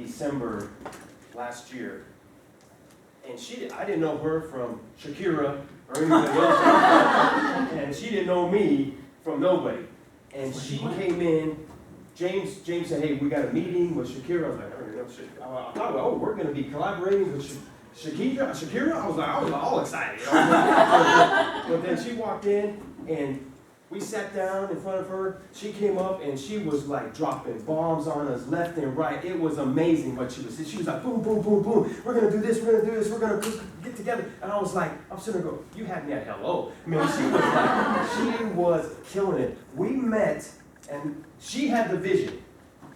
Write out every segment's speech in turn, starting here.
December last year. And I didn't know her from Shakira or anybody else. And she didn't know me from nobody. And she came in, James said, hey, we got a meeting with Shakira. I was like, I don't know shit. I thought, oh, we're going to be collaborating with Shakira? I was all excited. You know? But then she walked in, and we sat down in front of her. She came up, and she was like dropping bombs on us left and right. It was amazing what she was saying. She was like, boom, boom, boom, boom. We're going to do this, we're going to do this, we're going to get together. And I was like, I'm sitting there going, you had me at hello. I mean, she was killing it. We met, and she had the vision.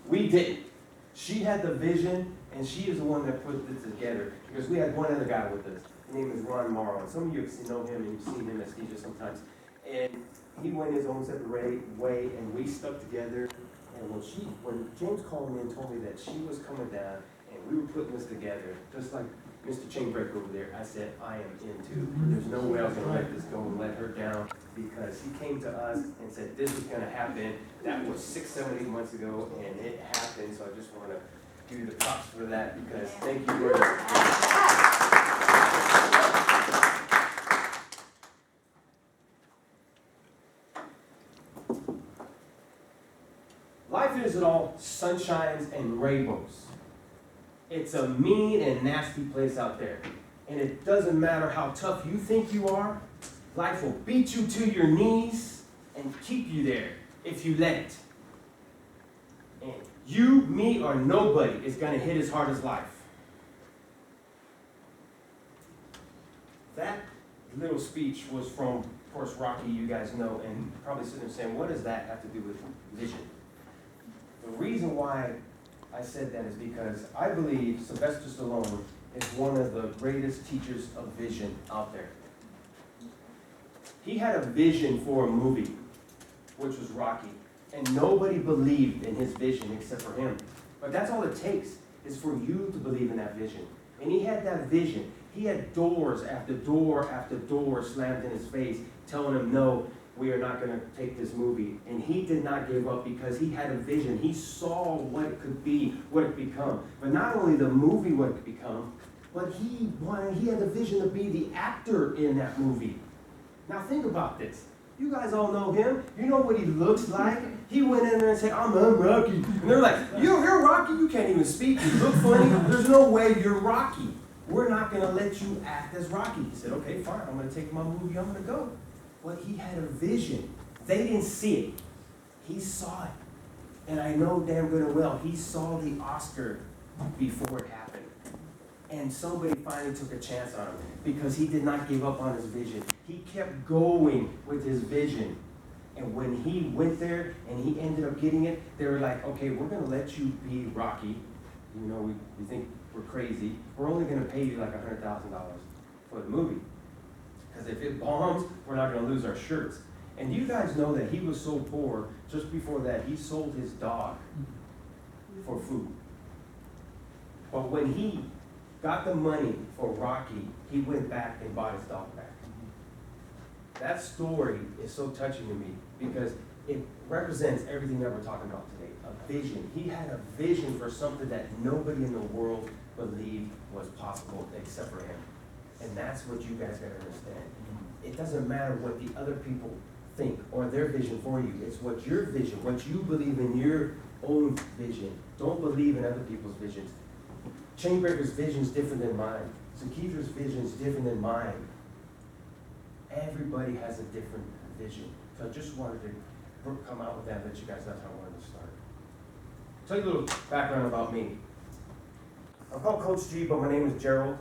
We didn't. She had the vision, and she is the one that put this together, because we had one other guy with us. His name is Ron Morrow, and some of you know him, and you've seen him as teacher sometimes. And he went his own separate way, and we stuck together. And when James called me and told me that she was coming down, and we were putting this together, just like Mr. Chainbreaker over there, I said, I am in too. There's no way I was going to let this go and let her down, because he came to us and said this was going to happen. That was 6, 7, 8 months ago, and it happened. So I just want to give you the props for that, because thank you very much. Life isn't all sunshines and rainbows. It's a mean and nasty place out there. And it doesn't matter how tough you think you are, life will beat you to your knees and keep you there if you let it. And you, me, or nobody is going to hit as hard as life. That little speech was from, of course, Rocky, you guys know, and probably sitting there saying, what does that have to do with vision? The reason why I said that is because I believe Sylvester Stallone is one of the greatest teachers of vision out there. He had a vision for a movie, which was Rocky, and nobody believed in his vision except for him. But that's all it takes, is for you to believe in that vision. And he had that vision. He had doors after door after door slammed in his face, telling him, no, we are not going to take this movie. And he did not give up, because he had a vision. He saw what it could be, what it could become. But not only the movie what it could become, but he had a vision to be the actor in that movie. Now think about this. You guys all know him. You know what he looks like. He went in there and said, I'm Rocky. And they're like, you're Rocky? You can't even speak. You look funny. There's no way you're Rocky. We're not going to let you act as Rocky. He said, okay, fine. I'm going to take my movie. I'm going to go. But he had a vision. They didn't see it. He saw it. And I know damn good and well, he saw the Oscar before it happened. And somebody finally took a chance on him, because he did not give up on his vision. He kept going with his vision. And when he went there and he ended up getting it, they were like, okay, we're going to let you be Rocky. You know, we think we're crazy. We're only going to pay you like $100,000 for the movie. Because if it bombs, we're not going to lose our shirts. And you guys know that he was so poor, just before that, he sold his dog for food. But when he got the money for Rocky, he went back and bought his dog back. That story is so touching to me, because it represents everything that we're talking about today. A vision. He had a vision for something that nobody in the world believed was possible except for him. And that's what you guys got to understand. It doesn't matter what the other people think or their vision for you. It's what your vision, what you believe in your own vision. Don't believe in other people's visions. Chainbreaker's vision is different than mine. Zakidra's vision is different than mine. Everybody has a different vision. So I just wanted to come out with that, let you guys know how I wanted to start. Tell you a little background about me. I'm called Coach G, but my name is Gerald.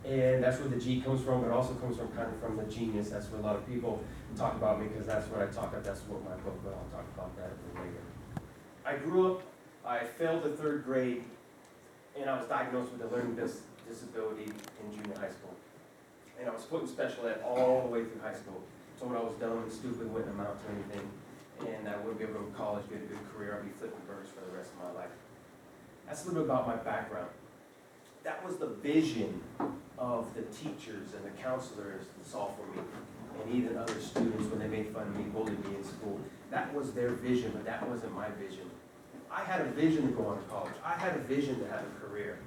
And that's where the G comes from. It also comes from kind of from the genius. That's what a lot of people talk about me, because that's what I talk about. That's what my book, but I'll talk about that a little later. I grew up, I failed the 3rd grade, and I was diagnosed with a learning disability in junior high school. And I was put in special ed all the way through high school. Told I was dumb and stupid, wouldn't amount to anything, and I wouldn't be able to go to college, get a good career. I'd be flipping birds for the rest of my life. That's a little bit about my background. That was the vision of the teachers and the counselors that saw for me, and even other students when they made fun of me, bullied me in school. That was their vision, but that wasn't my vision. I had a vision to go on to college. I had a vision to have a career.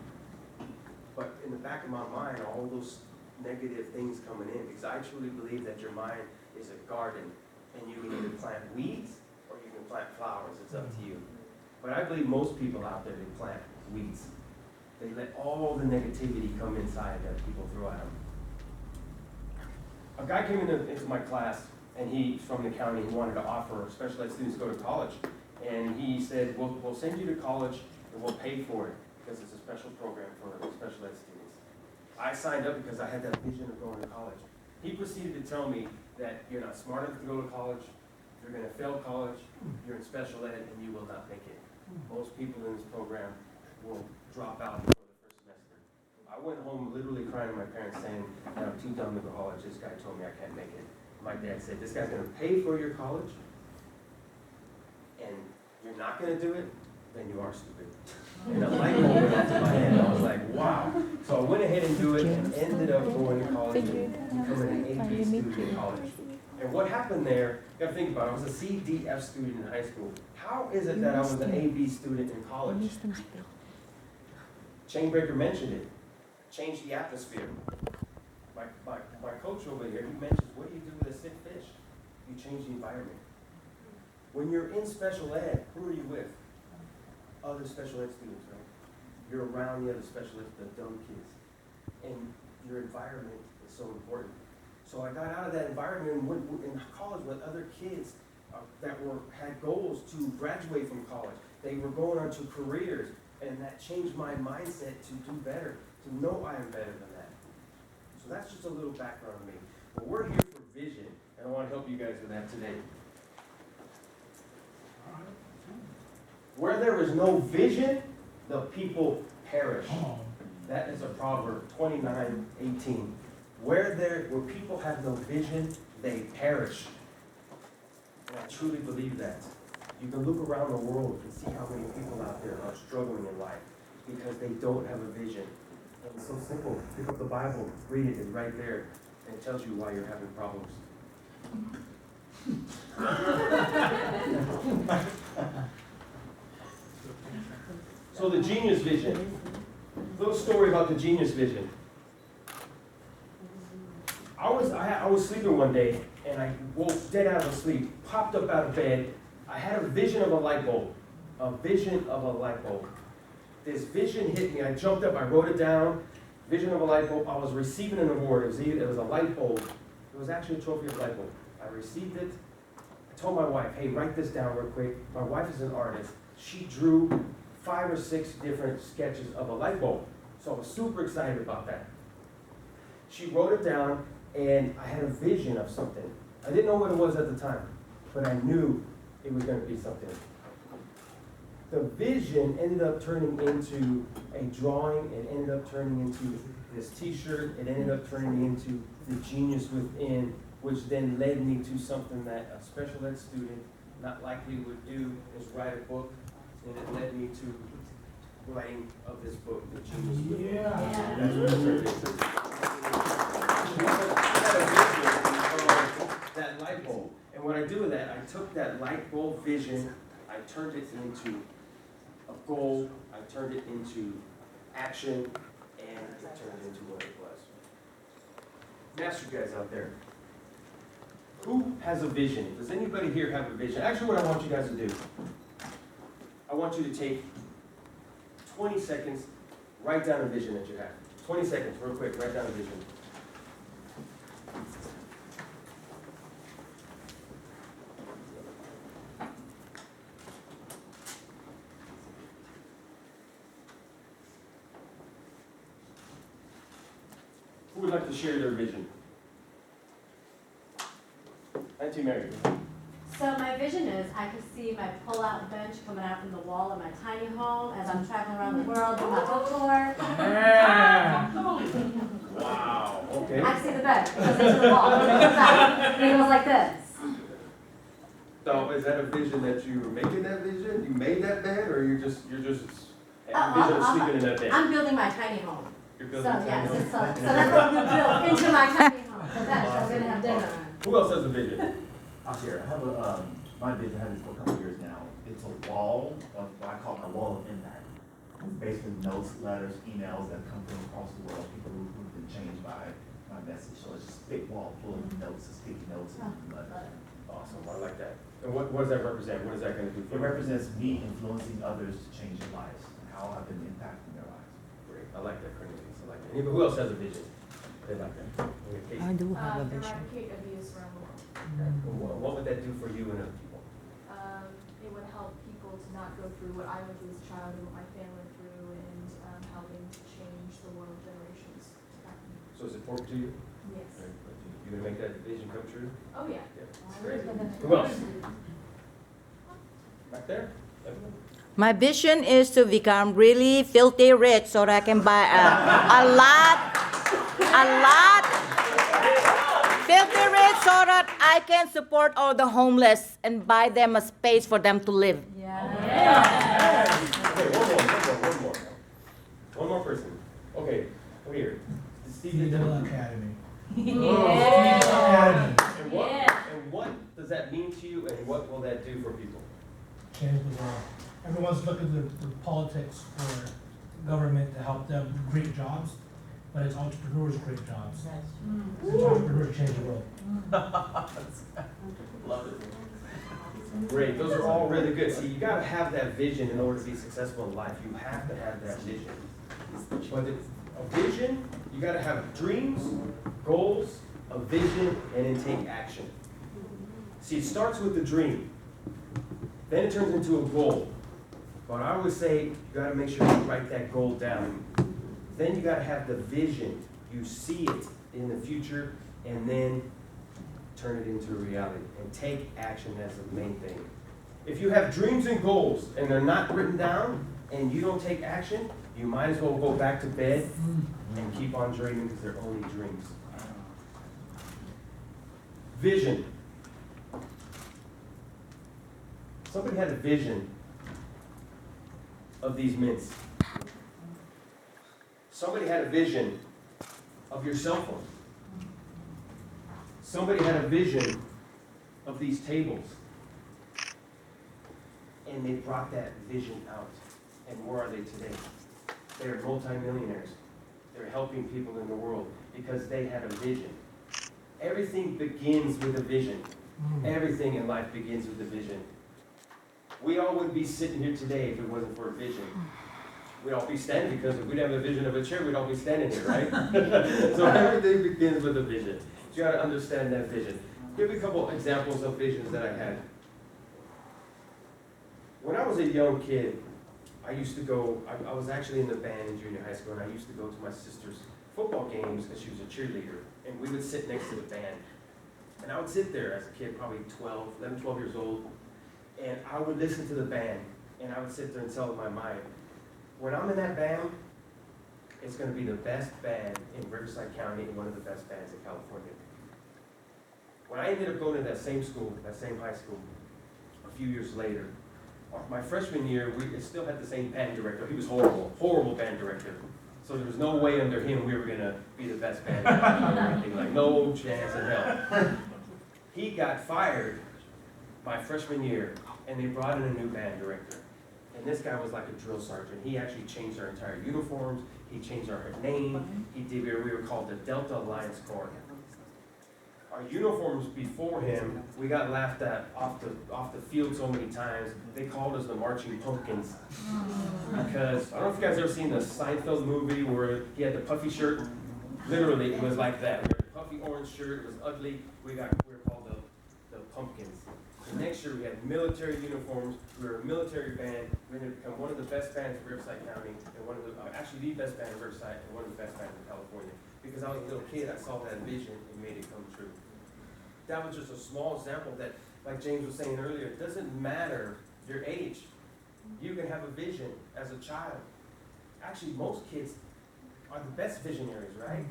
But in the back of my mind, all those negative things coming in, because I truly believe that your mind is a garden, and you can either plant weeds or you can plant flowers. It's up to you. But I believe most people out there, they plant weeds. They let all the negativity come inside that people throw at them. A guy came into my class, and he's from the county. He wanted to offer special ed students to go to college. And he said, we'll send you to college, and we'll pay for it, because it's a special program for special ed students. I signed up because I had that vision of going to college. He proceeded to tell me that you're not smart enough to go to college, you're going to fail college, you're in special ed, and you will not make it. Most people in this program will drop out before the first semester. I went home literally crying to my parents saying that I'm too dumb to go to college. This guy told me I can't make it. My dad said, this guy's going to pay for your college, and you're not going to do it, then you are stupid. And a light bulb went off in my head. I was like, wow. So I went ahead and do it and ended up going to college and becoming an AP student in college. And what happened there, you gotta think about it, I was a CDF student in high school. How is it that I was an AB student in college? Chainbreaker mentioned it. Changed the atmosphere. My coach over here, he mentions, what do you do with a sick fish? You change the environment. When you're in special ed, who are you with? Other special ed students, right? You're around the other special ed, the dumb kids. And your environment is so important. So I got out of that environment and went in college with other kids that had goals to graduate from college. They were going on to careers, and that changed my mindset to do better, to know I am better than that. So that's just a little background on me. But we're here for vision, and I want to help you guys with that today. Where there is no vision, the people perish. That is a proverb, 29:18. Where people have no vision, they perish. And I truly believe that. You can look around the world and see how many people out there are struggling in life because they don't have a vision. And it's so simple. Pick up the Bible, read it, it's right there, and it tells you why you're having problems. So the genius vision. Little story about the genius vision. I was sleeping one day, and I woke dead out of sleep, popped up out of bed. I had a vision of a light bulb. A vision of a light bulb. This vision hit me. I jumped up, I wrote it down. Vision of a light bulb. I was receiving an award. It was a light bulb. It was actually a trophy of light bulb. I received it. I told my wife, hey, write this down real quick. My wife is an artist. She drew 5 or 6 different sketches of a light bulb. So I was super excited about that. She wrote it down, and I had a vision of something. I didn't know what it was at the time, but I knew it was going to be something. The vision ended up turning into a drawing. It ended up turning into this t-shirt. It ended up turning into the genius within, which then led me to something that a special ed student not likely would do, is write a book. And it led me to writing of this book, The Genius Within. Yeah. That's what it turned into. That light bulb. And what I do with that, I took that light bulb vision, I turned it into a goal, I turned it into action, and it turned into what it was. Let me ask you guys out there, who has a vision? Does anybody here have a vision? Actually, what I want you guys to do, I want you to take 20 seconds, write down a vision that you have. 20 seconds, real quick, write down a vision. Who would like to share their vision? Auntie Mary. So my vision is I could see my pull-out bench coming out from the wall of my tiny home as I'm traveling around the world doing my book tour. Wow, okay. I can see the bed. It goes into the wall. And it comes out. And it goes like this. So is that a vision that you were making that vision? You made that bed, or you're just a vision of sleeping in that bed? I'm building my tiny home. You're So building a tiny yes, home? so that's what we built into my tiny home. So that's what I'm gonna have dinner on. Who else has a vision? I'll share. I have my vision, I had this for a couple of years now, it's a wall of what I call my wall of impact. It's basically notes, letters, emails that come from across the world, people who've been changed by my message. So it's just a big wall full of notes, and sticky notes and letters. Awesome, I like that. And what does that represent? What is that gonna do for It you? represents me influencing others to change their lives and how I've been impacting their lives. Great, I like that, Cornelius, I like that. Who else has a vision? They like that. Okay, Casey. I do have a vision. Eradicate abuse around the world. What would that do for you and other people? It would help people to not go through what I went through as a child and what my family went through, and helping to change the world generations to come. So is it important to you? Yes. You gonna make that vision come true? Oh, yeah. Yeah, great. Who else? Back there? Yep. My vision is to become really filthy rich so that I can buy a lot, filthy rich so that I can support all the homeless and buy them a space for them to live. Okay, one more. One more person. Okay, come here. Steve Academy. And what does that mean to you, and what will that do for people? Change the world. Everyone's looking to the politics for government to help them create jobs, but it's entrepreneurs create jobs. It's entrepreneurs change the world. Love it. Great, those are all really good. See, you gotta have that vision in order to be successful in life. You have to have that vision. But a vision, you gotta have dreams, goals, a vision, and then take action. See, it starts with the dream. Then it turns into a goal. But I always say, you gotta make sure you write that goal down. Then you gotta have the vision. You see it in the future, and then turn it into reality. And take action, that's the main thing. If you have dreams and goals, and they're not written down, and you don't take action, you might as well go back to bed and keep on dreaming, because they're only dreams. Vision. Somebody had a vision of these mints. Somebody had a vision of your cell phone. Somebody had a vision of these tables. And they brought that vision out. And where are they today? They're multimillionaires. They're helping people in the world because they had a vision. Everything begins with a vision. Everything in life begins with a vision. We all wouldn't be sitting here today if it wasn't for a vision. We'd all be standing, because if we'd have a vision of a chair, we'd all be standing here, right? So everything begins with a vision. You gotta understand that vision. Give me a couple examples of visions that I had. When I was a young kid, I used to go, I was actually in the band in junior high school, and I used to go to my sister's football games because she was a cheerleader, and we would sit next to the band. And I would sit there as a kid, probably 11, 12 years old, and I would listen to the band, and I would sit there and tell in my mind, when I'm in that band, it's gonna be the best band in Riverside County and one of the best bands in California. When I ended up going to that same school, that same high school, a few years later, my freshman year, we still had the same band director. He was horrible, horrible band director. So there was no way under him we were gonna be the best band or anything, like no chance in hell. He got fired my freshman year, and they brought in a new band director. And this guy was like a drill sergeant. He actually changed our entire uniforms. He changed our name. We were called the Delta Alliance Corps. Our uniforms before him, we got laughed at off the field so many times. They called us the Marching Pumpkins. Because, I don't know if you guys ever seen the Seinfeld movie where he had the puffy shirt. Literally, it was like that. We had a puffy orange shirt, it was ugly. We were called the Pumpkins. The next year we had military uniforms. We were a military band. We ended up becoming one of the best bands in Riverside County, and actually the best band in Riverside, and one of the best bands in California. Because I was a little kid, I saw that vision and made it come true. That was just a small example that, like James was saying earlier, it doesn't matter your age. You can have a vision as a child. Actually, most kids are the best visionaries, right?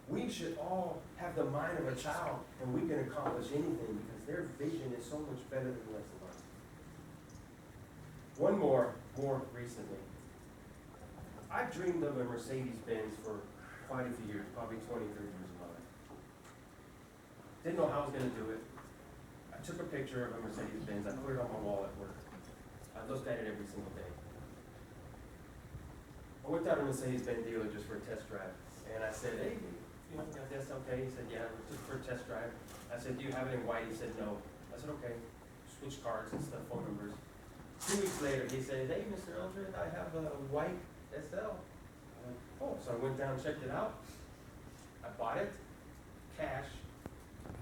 We should all have the mind of a child, and we can accomplish anything because their vision is so much better than the rest of us. One more recently. I dreamed of a Mercedes-Benz for quite a few years, probably 20, 30 years of my life. Didn't know how I was going to do it. I took a picture of a Mercedes-Benz, I put it on my wall at work. I looked at it every single day. I went down to a Mercedes-Benz dealer just for a test drive, and I said, hey, you know, that's okay? He said, yeah, just for a test drive. I said, do you have it in white? He said, no. I said, okay. Switch cards and stuff, phone numbers. 2 weeks later, he said, hey, Mr. Eldred, I have a white SL. I'm like, oh, so I went down and checked it out. I bought it, cash,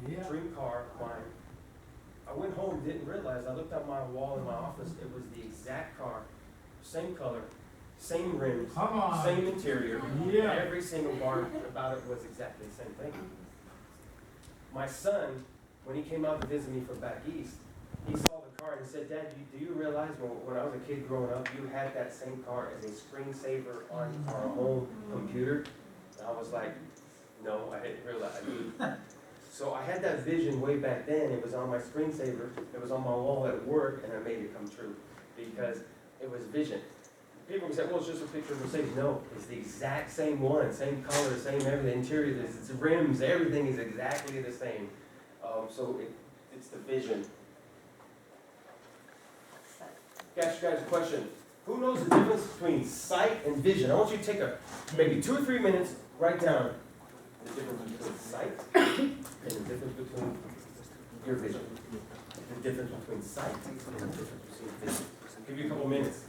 dream car, mine. I went home, didn't realize, I looked at my wall in my office, it was the exact car, same color, same rims, Come on. same interior. Yeah. Every single part about it was exactly the same thing. My son, when he came out to visit me from back east, he saw the car and he said, Dad, do you realize when I was a kid growing up, you had that same car as a screensaver on our home computer? And I was like, no, I didn't realize. So I had that vision way back then. It was on my screensaver, it was on my wall at work, and I made it come true because it was vision. People would say, well, it's just a picture of Mercedes. No, it's the exact same one, same color, same everything, interior, it's rims, everything is exactly the same. So it's the vision. Ask you guys a question. Who knows the difference between sight and vision? I want you to take maybe 2 or 3 minutes, write down the difference between sight and the difference between your vision. The difference between sight and the difference between vision. I'll give you a couple minutes.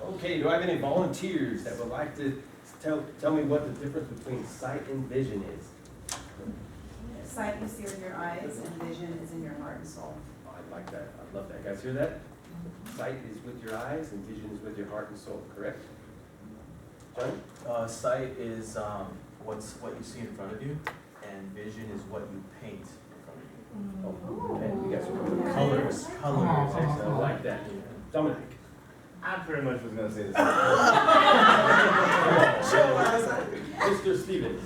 Okay, do I have any volunteers that would like to tell me what the difference between sight and vision is? Sight you see with your eyes, and vision is in your heart and soul. Oh, I like that. I love that. Guys hear that? Sight is with your eyes and vision is with your heart and soul, correct? John? Sight is what you see in front of you, and vision is what you paint in front of you. Oh, man, you guys are good. Colors. I like that. Dominic? I pretty much was gonna say this. Mr. Stevens?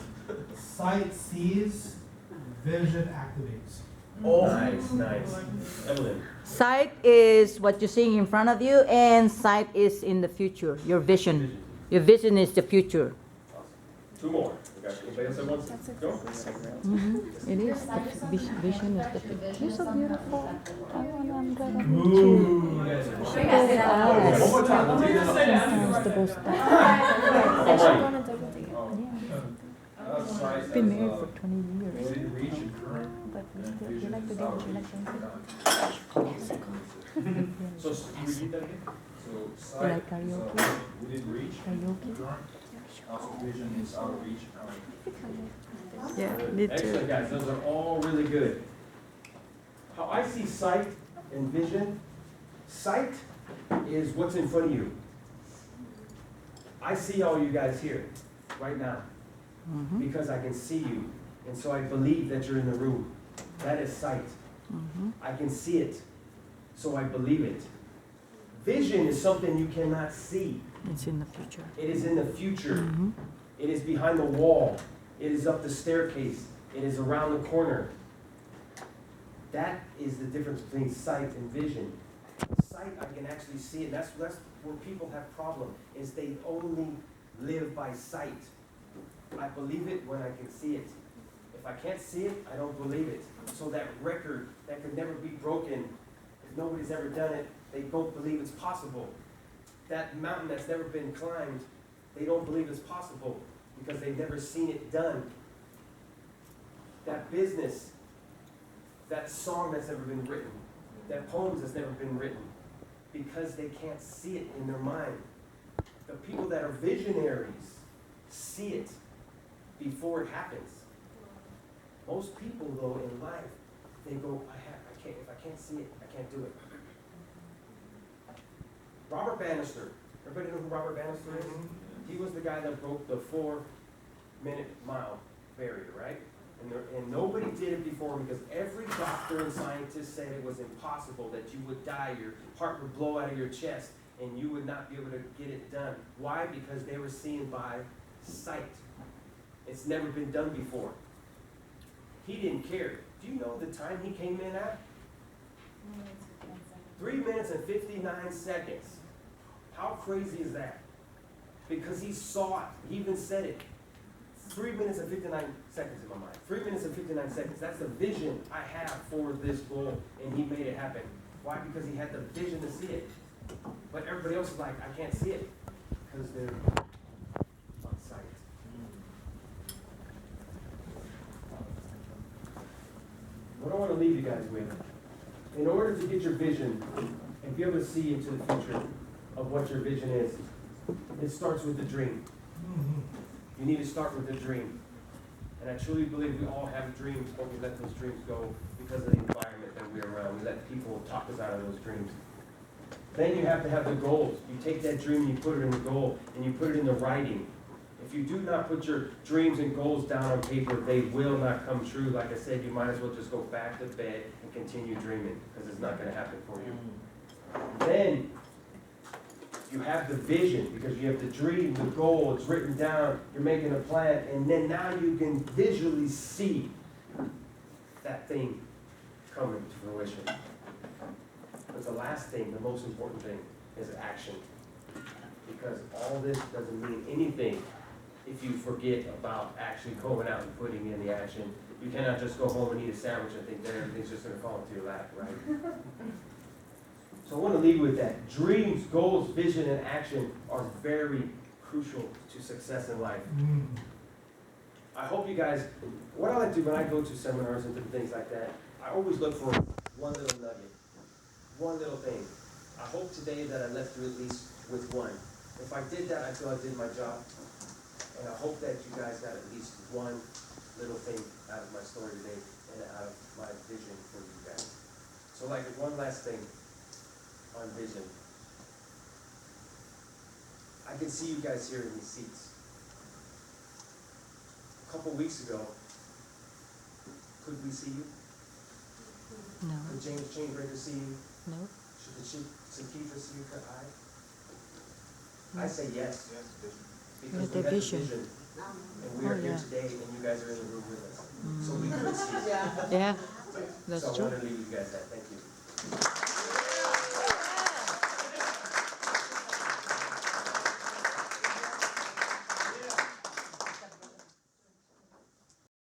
Sight sees, vision activates. Oh, nice. Evelyn? Sight is what you're seeing in front of you, and sight is in the future, your vision. Your vision is the future. Awesome. 2 more. We got anybody else that wants to go? It is. Vision is the future. You're so beautiful. Ooh. You guys are We got it out. Okay, one more time. We'll do this. Been married for 20 years. Within reach and current, But we and still, vision you like to is do out it, you like reach. So, you repeat that again? So You like sight is karaoke? within reach, Karaoke? current, also vision is out of reach, Yeah, me Excellent, guys. Those are all really good. How I see sight and vision, sight is what's in front of you. I see all you guys here right now because I can see you. And so I believe that you're in the room. That is sight. I can see it, so I believe it. Vision is something you cannot see. It's in the future. It is in the future. It is behind the wall. It is up the staircase. It is around the corner. That is the difference between sight and vision. Sight, I can actually see it. That's where people have problem, is they only live by sight. I believe it when I can see it. If I can't see it, I don't believe it. So that record that could never be broken, if nobody's ever done it, they don't believe it's possible. That mountain that's never been climbed, they don't believe it's possible because they've never seen it done. That business, that song that's never been written, that poems that's never been written, because they can't see it in their mind. The people that are visionaries see it before it happens. Most people, though, in life, they go, I if I can't see it, I can't do it. Robert Bannister, everybody know who Robert Bannister is? He was the guy that broke the 4-minute mile barrier, right? And nobody did it before him because every doctor and scientist said it was impossible, that you would die, your heart would blow out of your chest, and you would not be able to get it done. Why? Because they were seeing by sight. It's never been done before. He didn't care. Do you know the time he came in at? 3 minutes and 59 seconds. How crazy is that? Because he saw it. He even said it. 3 minutes and 59 seconds in my mind. 3 minutes and 59 seconds. That's the vision I have for this goal, and he made it happen. Why? Because he had the vision to see it. But everybody else is like, I can't see it. Because they're on sight. What I want to leave you guys with, in order to get your vision and be able to see into the future of what your vision is, it starts with the dream. You need to start with the dream. And I truly believe we all have dreams, but we let those dreams go because of the environment that we're around. We let people talk us out of those dreams. Then you have to have the goals. You take that dream and you put it in the goal, and you put it in the writing. If you do not put your dreams and goals down on paper, they will not come true. Like I said, you might as well just go back to bed and continue dreaming, because it's not going to happen for you. Then you have the vision, because you have the dream, the goal, it's written down, you're making a plan, and then now you can visually see that thing coming to fruition. But the last thing, the most important thing, is action. Because all this doesn't mean anything if you forget about actually going out and putting in the action. You cannot just go home and eat a sandwich and think that everything's just going to fall into your lap, right? So I want to leave you with that. Dreams, goals, vision, and action are very crucial to success in life. I hope you guys, what I like to do when I go to seminars and different things like that, I always look for one little nugget, one little thing. I hope today that I left you at least with one. If I did that, I feel I did my job. And I hope that you guys got at least one little thing out of my story today and out of my vision for you guys. So like one last thing on vision. I can see you guys here in these seats. A couple weeks ago, could we see you? No. Could James Chainbreaker see you? No. Should Keitra see you? Could I say yes. Yes, vision. Because Yeah, we the had the vision. vision. And we are Oh, here yeah. today, and you guys are in the room with us. So we could see. Yeah, that's So I true. want to leave you guys that. Thank you.